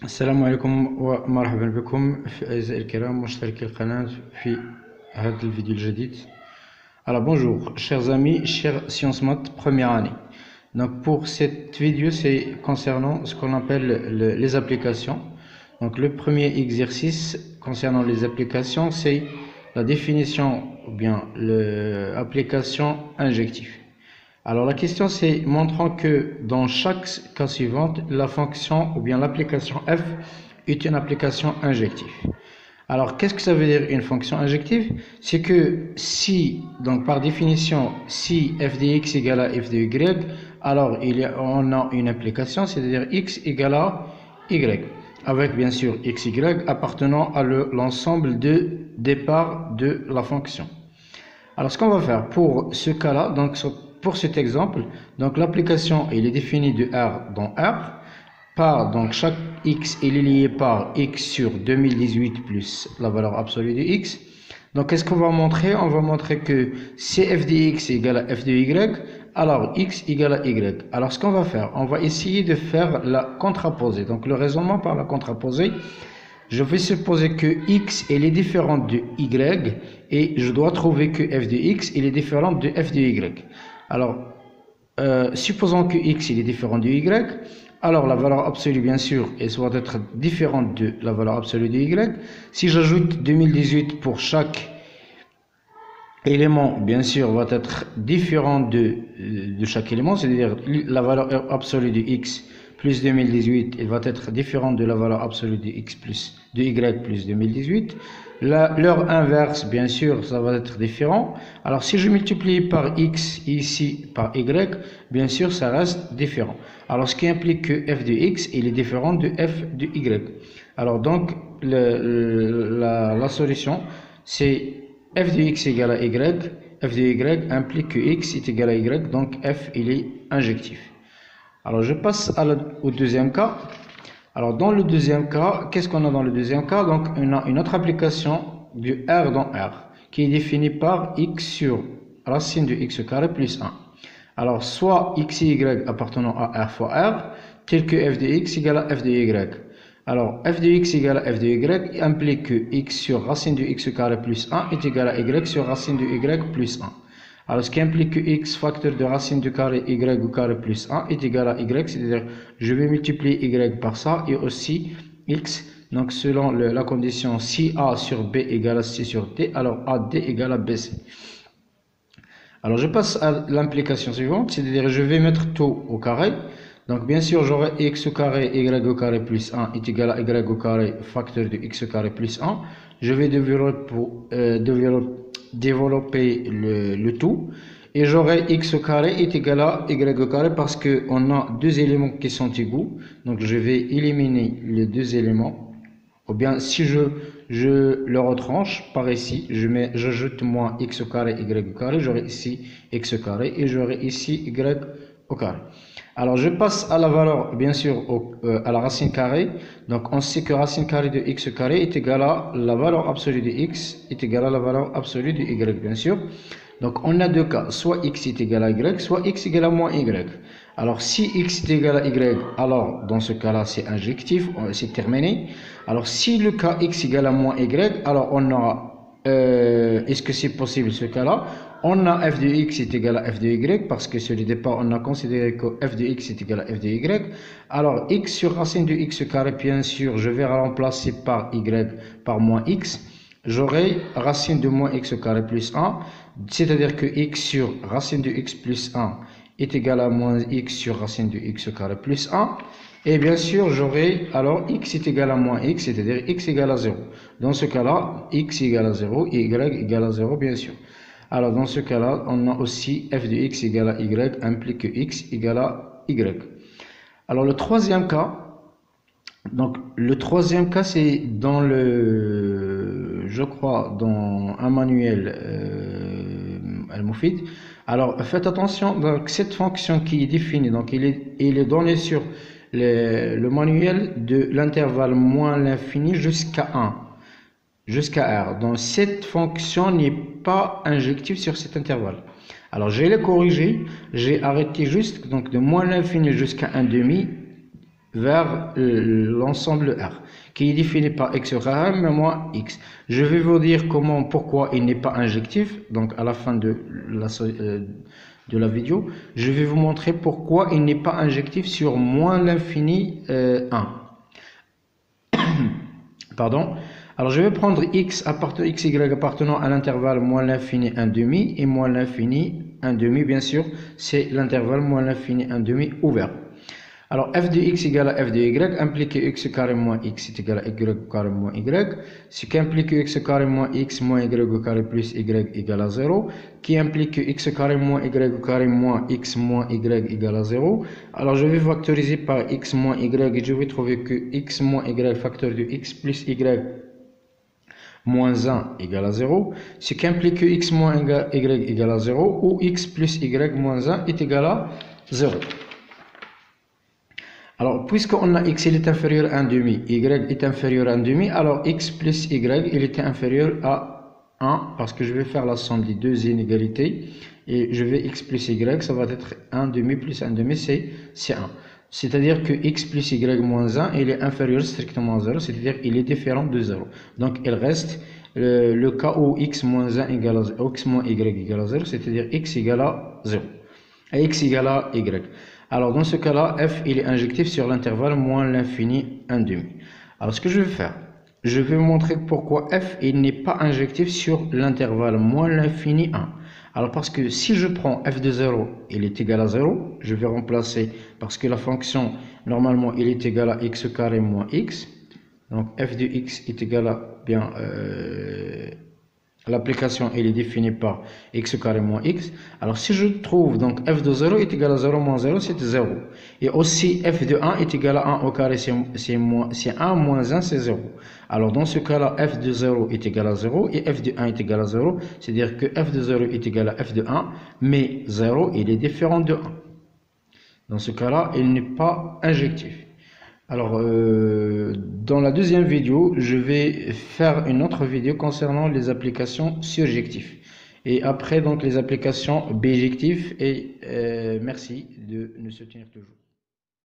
السلام عليكم ومرحبا بكم في أعزائي الكرام مشتركي القناة في هذا الفيديو الجديد. Alors bonjour chers amis, chers Sciences Maths première année. Donc pour cette vidéo c'est concernant ce qu'on appelle les applications. Donc le premier exercice concernant les applications c'est la définition ou bien l'application injective. Alors la question c'est montrant que dans chaque cas suivant, la fonction ou bien l'application f est une application injective. Alors qu'est-ce que ça veut dire une fonction injective? C'est que si, donc par définition, si f de x égale à f de y, alors on a une application, c'est-à-dire x égale à y, avec bien sûr x, y appartenant à l'ensemble de départ de la fonction. Alors ce qu'on va faire pour ce cas-là, donc pour cet exemple, donc l'application est définie de R dans R, par donc chaque x est lié par x sur 2018 plus la valeur absolue de x. Donc qu'est-ce qu'on va montrer? On va montrer que si f de x égale à f de y, alors x égale à y. Alors ce qu'on va faire, on va essayer de faire la contraposée. Donc le raisonnement par la contraposée, je vais supposer que x est différente de y et je dois trouver que f de x est différente de f de y. Alors, supposons que x est différent de y, alors la valeur absolue, bien sûr, elle doit être différente de la valeur absolue de y. Si j'ajoute 2018 pour chaque élément, bien sûr, va être différent de chaque élément, c'est-à-dire la valeur absolue de x plus 2018, elle va être différente de la valeur absolue de x plus de y plus 2018. Leur inverse, bien sûr, ça va être différent. Alors, si je multiplie par x ici par y, bien sûr, ça reste différent. Alors, ce qui implique que f de x, il est différent de f de y. Alors, donc, la solution, c'est f de x égale à y. F de y implique que x est égal à y, donc f, il est injectif. Alors, je passe au deuxième cas. Alors, dans le deuxième cas, qu'est-ce qu'on a dans le deuxième cas? Donc, on a une autre application de R dans R, qui est définie par x sur racine de x carré plus 1. Alors, soit x et y appartenant à R fois R, tel que f de x égale à f de y. Alors, f de x égale à f de y implique que x sur racine de x carré plus 1 est égal à y sur racine de y plus 1. Alors, ce qui implique que x facteur de racine du carré y au carré plus 1 est égal à y, c'est-à-dire je vais multiplier y par ça et aussi x, donc selon la condition si a sur b égale à c sur d, alors ad égale à bc. Alors, je passe à l'implication suivante, c'est-à-dire je vais mettre tout au carré. Donc, bien sûr, j'aurai x au carré, y au carré plus 1 est égal à y au carré facteur de x au carré plus 1. Je vais développer le tout. Et j'aurai x au carré est égal à y au carré parce qu'on a deux éléments qui sont égaux. Donc, je vais éliminer les deux éléments. Ou bien, si je le retranche par ici, j'ajoute moins x au carré, y au carré, j'aurai ici x au carré et j'aurai ici y au carré. Alors, je passe à la valeur, bien sûr, à la racine carrée. Donc, on sait que racine carrée de x au carré est égale à la valeur absolue de x est égale à la valeur absolue de y, bien sûr. Donc, on a deux cas, soit x est égal à y, soit x égale à moins y. Alors, si x est égal à y, alors dans ce cas-là, c'est injectif, c'est terminé. Alors, si le cas x égale à moins y, alors on aura, est-ce que c'est possible ce cas-là? On a f de x est égal à f de y, parce que sur le départ, on a considéré que f de x est égal à f de y. Alors, x sur racine de x carré, bien sûr, je vais remplacer par y par moins x. J'aurai racine de moins x carré plus 1, c'est-à-dire que x sur racine de x plus 1 est égal à moins x sur racine de x carré plus 1. Et bien sûr, j'aurai alors x est égal à moins x, c'est-à-dire x égale à 0. Dans ce cas-là, x égale à 0 et y égale à 0, bien sûr. Alors, dans ce cas-là, on a aussi f de x égale à y implique que x égale à y. Alors, le troisième cas, c'est dans je crois, dans un manuel Al-Mufid. Alors, faites attention, donc cette fonction qui est définie, donc il est donné sur le manuel de l'intervalle moins l'infini jusqu'à 1. Jusqu'à R. Donc, cette fonction n'est pas injective sur cet intervalle. Alors, je l'ai corrigé. J'ai arrêté juste donc de moins l'infini jusqu'à 1 demi. vers l'ensemble R, qui est défini par x carré moins x. Je vais vous dire pourquoi il n'est pas injectif, donc à la fin de la vidéo, je vais vous montrer pourquoi il n'est pas injectif sur moins l'infini 1. Pardon. Alors je vais prendre x y appartenant à l'intervalle moins l'infini 1 demi et moins l'infini 1 demi, bien sûr, c'est l'intervalle moins l'infini 1 demi ouvert. Alors f de x égale à f de y implique x carré moins x est égal à y carré moins y, ce qui implique x carré moins x moins y carré plus y égale à 0, qui implique x carré moins y carré moins x moins y égale à 0. Alors je vais factoriser par x moins y et je vais trouver que x moins y facteur de x plus y moins 1 égale à 0, ce qui implique que x moins y égale à 0 ou x plus y moins 1 est égal à 0. Alors, puisqu'on a x il est inférieur à 1 demi, y est inférieur à 1 demi, alors x plus y il est inférieur à 1, parce que je vais faire la somme des deux inégalités, et je vais x plus y, ça va être 1 demi plus 1 demi, c'est 1. C'est-à-dire que x plus y moins 1, il est inférieur strictement à 0, c'est-à-dire qu'il est différent de 0. Donc, il reste le cas où x moins 1 égale à 0, x moins y égale à 0, c'est-à-dire x égale à 0, et x égale à y. Alors, dans ce cas-là, f il est injectif sur l'intervalle moins l'infini 1 demi. Alors, ce que je vais faire, je vais vous montrer pourquoi f il n'est pas injectif sur l'intervalle moins l'infini 1. Alors, parce que si je prends f de 0, il est égal à 0, je vais remplacer, parce que la fonction, normalement, il est égal à x carré moins x. Donc, f de x est égal à, bien, l'application elle est définie par x carré moins x. Alors si je trouve donc f de 0 est égal à 0 moins 0, c'est 0. Et aussi f de 1 est égal à 1 au carré, c'est 1 moins 1, c'est 0. Alors dans ce cas-là, f de 0 est égal à 0 et f de 1 est égal à 0. C'est-à-dire que f de 0 est égal à f de 1, mais 0 il est différent de 1. Dans ce cas-là, il n'est pas injectif. Alors, dans la deuxième vidéo, je vais faire une autre vidéo concernant les applications surjectives. Et après, donc, les applications bijectives. Et merci de nous soutenir toujours.